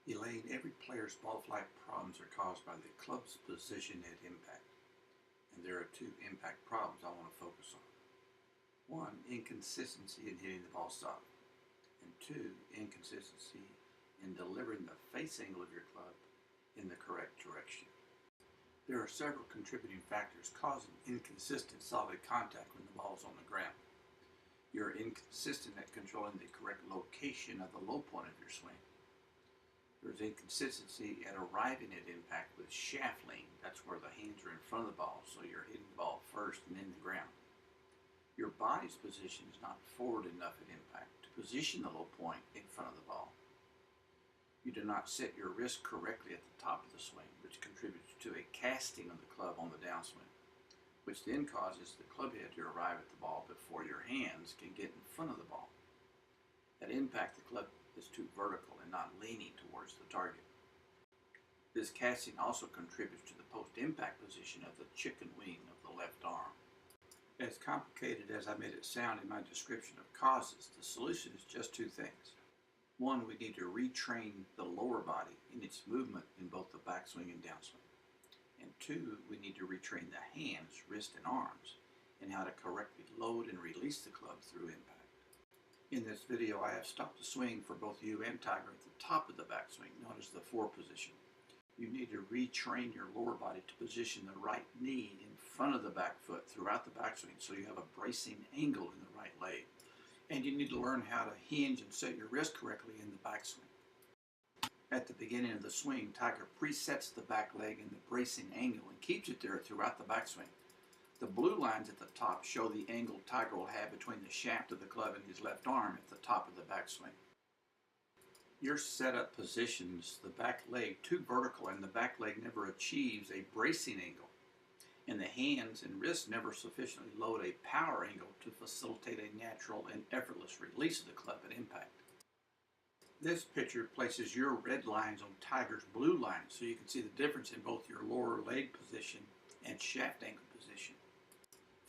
Elaine, every player's ball flight problems are caused by the club's position at impact. And there are two impact problems I want to focus on. One, inconsistency in hitting the ball solid. And two, inconsistency in delivering the face angle of your club in the correct direction. There are several contributing factors causing inconsistent solid contact when the ball is on the ground. You're inconsistent at controlling the correct location of the low point of your swing. There's inconsistency at arriving at impact with shaft lean. That's where the hands are in front of the ball, so you're hitting the ball first and then the ground. Your body's position is not forward enough at impact to position the low point in front of the ball. You do not set your wrist correctly at the top of the swing, which contributes to a casting of the club on the downswing, which then causes the club head to arrive at the ball before your hands can get in front of the ball. At impact, the club is too vertical and not leaning towards the target. This casting also contributes to the post-impact position of the chicken wing of the left arm. As complicated as I made it sound in my description of causes, the solution is just two things. One, we need to retrain the lower body in its movement in both the backswing and downswing. And two, we need to retrain the hands, wrist, and arms in how to correctly load and release the club through impact. In this video, I have stopped the swing for both you and Tiger at the top of the backswing, known as the 4 position. You need to retrain your lower body to position the right knee in front of the back foot throughout the backswing so you have a bracing angle in the right leg. And you need to learn how to hinge and set your wrist correctly in the backswing. At the beginning of the swing, Tiger presets the back leg in the bracing angle and keeps it there throughout the backswing. The blue lines at the top show the angle Tiger will have between the shaft of the club and his left arm at the top of the backswing. Your setup positions the back leg too vertical, and the back leg never achieves a bracing angle, and the hands and wrists never sufficiently load a power angle to facilitate a natural and effortless release of the club at impact. This picture places your red lines on Tiger's blue lines so you can see the difference in both your lower leg position and shaft angle position.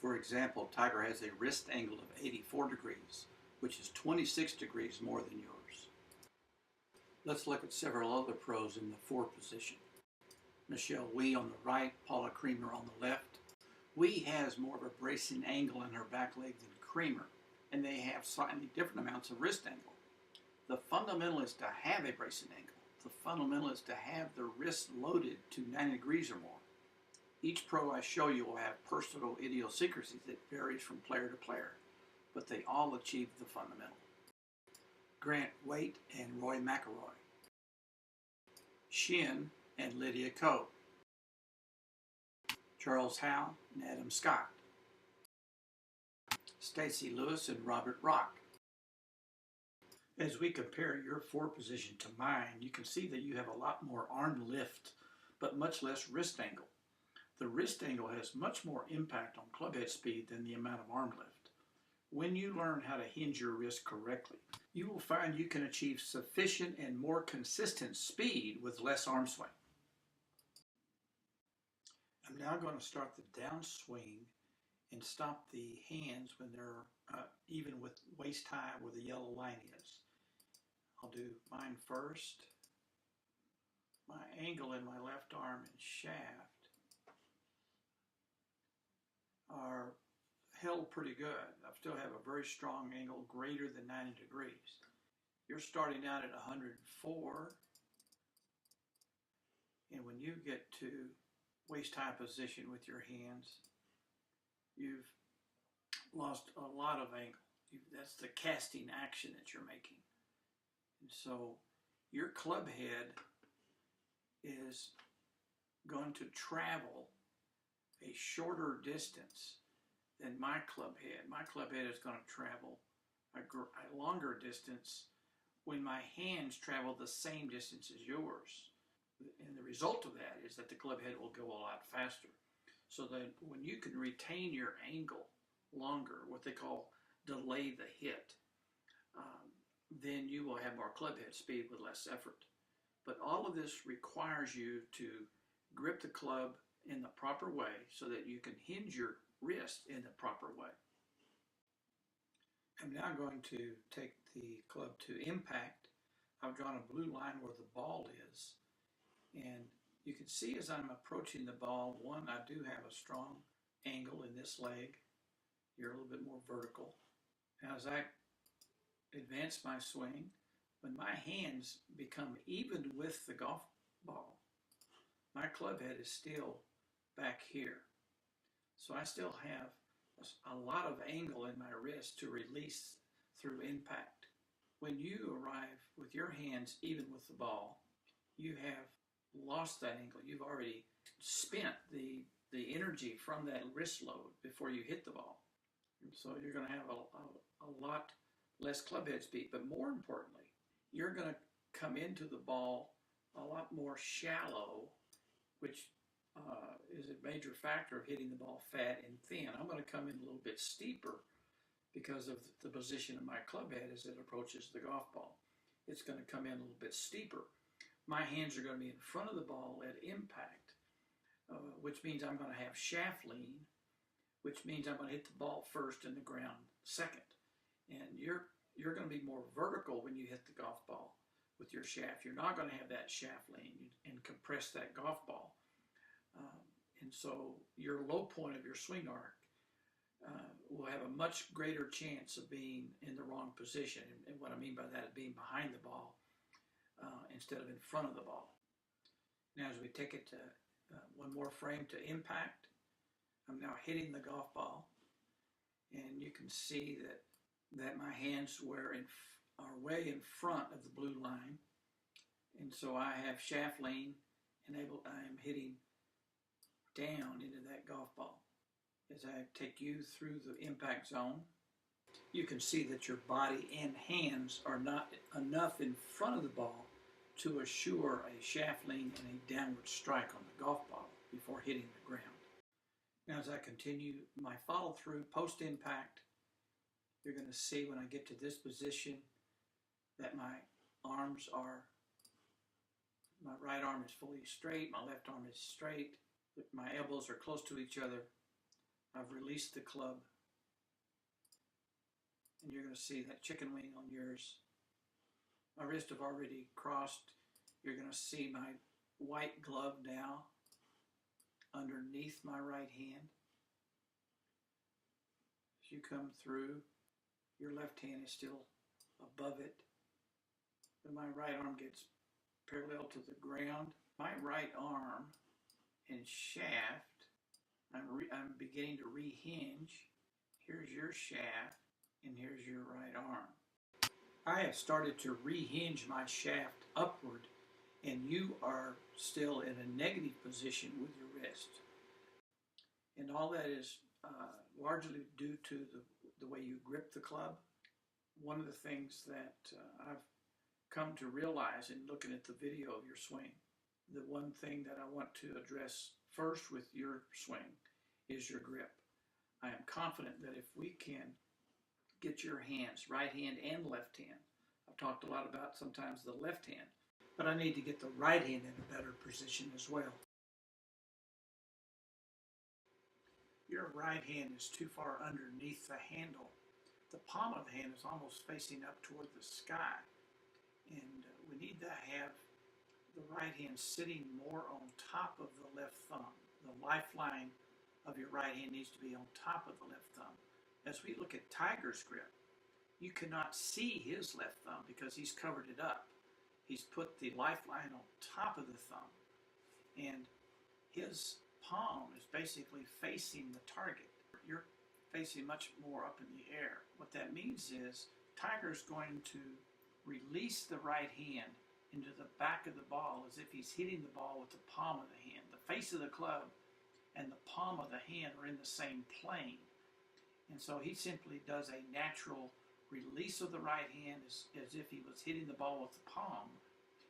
For example, Tiger has a wrist angle of 84 degrees, which is 26 degrees more than yours. Let's look at several other pros in the 4 position. Michelle Wie on the right, Paula Creamer on the left. Wie has more of a bracing angle in her back leg than Creamer, and they have slightly different amounts of wrist angle. The fundamental is to have a bracing angle. The fundamental is to have the wrist loaded to 90 degrees or more. Each pro I show you will have personal idiosyncrasies that varies from player to player, but they all achieve the fundamental. Grant Waite and Roy McIlroy. Shin and Lydia Ko. Charles Howell and Adam Scott. Stacy Lewis and Robert Rock. As we compare your 4 position to mine, you can see that you have a lot more arm lift, but much less wrist angle. The wrist angle has much more impact on club head speed than the amount of arm lift. When you learn how to hinge your wrist correctly, you will find you can achieve sufficient and more consistent speed with less arm swing. I'm now going to start the downswing and stop the hands when they're even with waist high where the yellow line is. I'll do mine first. My angle in my left arm and shaft are held pretty good. I still have a very strong angle greater than 90 degrees. You're starting out at 104, and when you get to waist high position with your hands, you've lost a lot of angle. That's the casting action that you're making. And so your club head is going to travel a shorter distance than my club head. My club head is going to travel a longer distance when my hands travel the same distance as yours. And the result of that is that the club head will go a lot faster. So that when you can retain your angle longer, what they call delay the hit, then you will have more club head speed with less effort. But all of this requires you to grip the club in the proper way so that you can hinge your wrist in the proper way. I'm now going to take the club to impact. I've drawn a blue line where the ball is. And you can see as I'm approaching the ball, one, I do have a strong angle in this leg. You're a little bit more vertical. As I advance my swing, when my hands become even with the golf ball, my club head is still back here. So I still have a lot of angle in my wrist to release through impact. When you arrive with your hands even with the ball, you have lost that angle. You've already spent the energy from that wrist load before you hit the ball. And so you're going to have a lot less club head speed. But more importantly, you're going to come into the ball a lot more shallow, which is a major factor of hitting the ball fat and thin. I'm going to come in a little bit steeper because of the position of my club head as it approaches the golf ball. It's going to come in a little bit steeper. My hands are going to be in front of the ball at impact, which means I'm going to have shaft lean, which means I'm going to hit the ball first and the ground second. And you're going to be more vertical when you hit the golf ball with your shaft. You're not going to have that shaft lean and compress that golf ball. And so your low point of your swing arc will have a much greater chance of being in the wrong position. And what I mean by that is being behind the ball instead of in front of the ball. Now as we take it to one more frame to impact, I'm now hitting the golf ball. And you can see that my hands are way in front of the blue line. And so I have shaft lean and I am hitting down into that golf ball. As I take you through the impact zone, you can see that your body and hands are not enough in front of the ball to assure a shaft lean and a downward strike on the golf ball before hitting the ground. Now as I continue my follow through post impact, you're going to see when I get to this position that my right arm is fully straight, my left arm is straight, my elbows are close to each other. I've released the club, and you're going to see that chicken wing on yours. My wrists have already crossed. You're going to see my white glove now underneath my right hand. As you come through, your left hand is still above it, but my right arm gets parallel to the ground. My right arm and shaft, I'm beginning to rehinge. Here's your shaft, and here's your right arm. I have started to rehinge my shaft upward, and you are still in a negative position with your wrist. And all that is largely due to the way you grip the club. One of the things that I've come to realize in looking at the video of your swing, the one thing that I want to address first with your swing is your grip. I am confident that if we can get your hands, right hand and left hand, I've talked a lot about sometimes the left hand, but I need to get the right hand in a better position as well. Your right hand is too far underneath the handle. The palm of the hand is almost facing up toward the sky. And we need to have the right hand sitting more on top of the left thumb. The lifeline of your right hand needs to be on top of the left thumb. As we look at Tiger's grip, you cannot see his left thumb because he's covered it up. He's put the lifeline on top of the thumb, and his palm is basically facing the target. You're facing much more up in the air. What that means is Tiger's going to release the right hand into the back of the ball as if he's hitting the ball with the palm of the hand. The face of the club and the palm of the hand are in the same plane. And so he simply does a natural release of the right hand as if he was hitting the ball with the palm,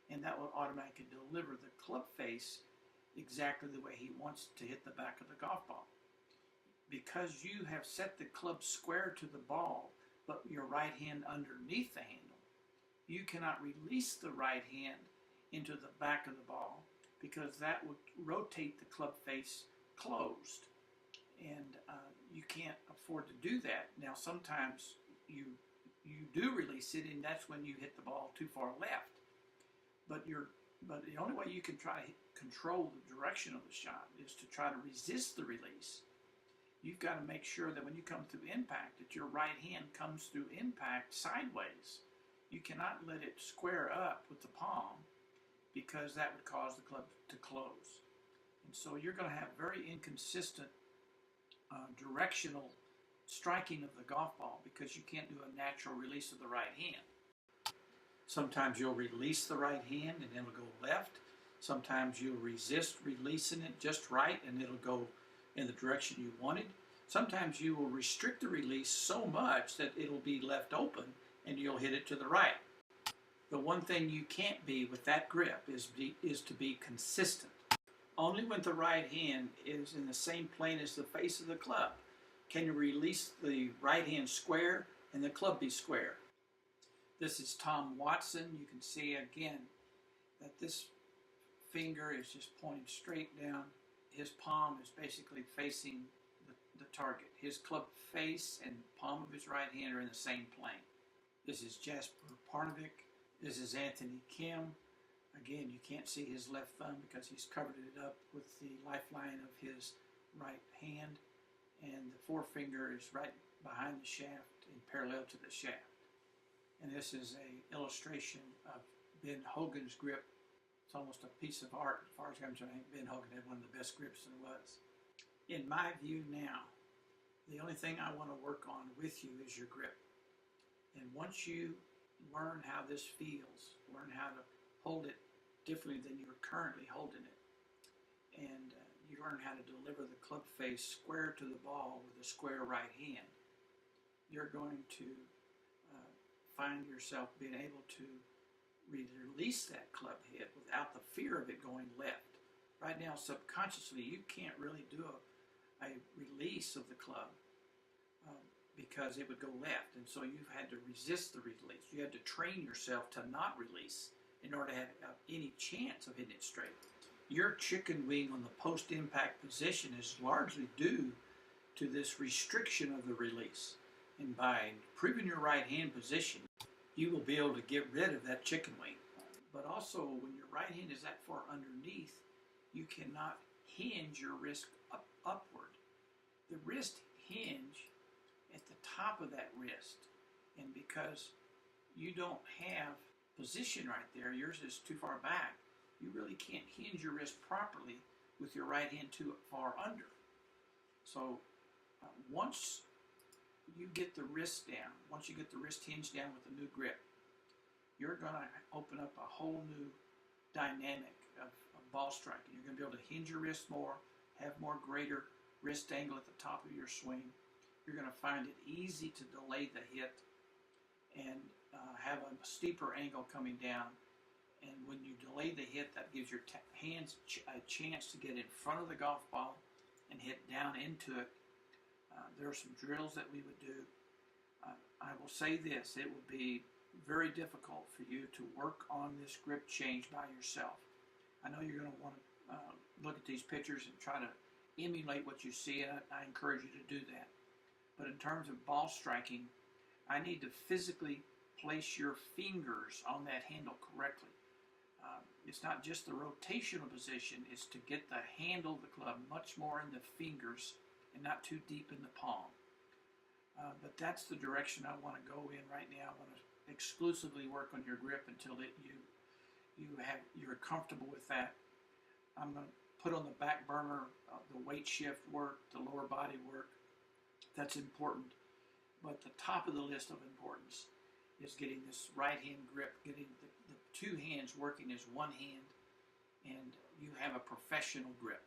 and that will automatically deliver the club face exactly the way he wants to hit the back of the golf ball. Because you have set the club square to the ball, but your right hand underneath the handle, you cannot release the right hand into the back of the ball because that would rotate the club face closed. And you can't afford to do that. Now sometimes you do release it, and that's when you hit the ball too far left. But the only way you can try to control the direction of the shot is to try to resist the release. You've got to make sure that when you come through impact, that your right hand comes through impact sideways. You cannot let it square up with the palm, because that would cause the club to close. And so you're going to have very inconsistent directional striking of the golf ball, because you can't do a natural release of the right hand. Sometimes you'll release the right hand and it'll go left. Sometimes you'll resist releasing it just right and it'll go in the direction you wanted. Sometimes you will restrict the release so much that it'll be left open and you'll hit it to the right. The one thing you can't be with that grip is to be consistent. Only when the right hand is in the same plane as the face of the club can you release the right hand square and the club be square. This is Tom Watson. You can see again that this finger is just pointing straight down. His palm is basically facing the target. His club face and palm of his right hand are in the same plane. This is Jasper Parnevik. This is Anthony Kim. Again, you can't see his left thumb because he's covered it up with the lifeline of his right hand. And the forefinger is right behind the shaft and parallel to the shaft. And this is an illustration of Ben Hogan's grip. It's almost a piece of art as far as I'm concerned. I think Ben Hogan had one of the best grips there was. In my view now, the only thing I want to work on with you is your grip. And once you learn how this feels, learn how to hold it differently than you're currently holding it, and you learn how to deliver the club face square to the ball with a square right hand, you're going to find yourself being able to release that club hit without the fear of it going left. Right now, subconsciously, you can't really do a release of the club because it would go left. And so you've had to resist the release. You had to train yourself to not release in order to have any chance of hitting it straight. Your chicken wing on the post-impact position is largely due to this restriction of the release. And by improving your right hand position, you will be able to get rid of that chicken wing. But also, when your right hand is that far underneath, you cannot hinge your wrist upward. The wrist hinge at the top of that wrist. And because you don't have position right there, yours is too far back, you really can't hinge your wrist properly with your right hand too far under. So once you get the wrist down, once you get the wrist hinged down with a new grip, you're going to open up a whole new dynamic of ball striking. You're going to be able to hinge your wrist more, have more greater wrist angle at the top of your swing. You're going to find it easy to delay the hit and have a steeper angle coming down. And when you delay the hit, that gives your hands a chance to get in front of the golf ball and hit down into it. There are some drills that we would do. I will say this, it would be very difficult for you to work on this grip change by yourself. I know you're going to want to look at these pictures and try to emulate what you see, and I encourage you to do that. But in terms of ball striking, I need to physically place your fingers on that handle correctly. It's not just the rotational position, it's to get the handle of the club much more in the fingers and not too deep in the palm. But that's the direction I want to go in right now. I want to exclusively work on your grip until you're comfortable with that. I'm going to put on the back burner the weight shift work, the lower body work. That's important. But the top of the list of importance is getting this right hand grip, getting the two hands working as one hand, and you have a professional grip.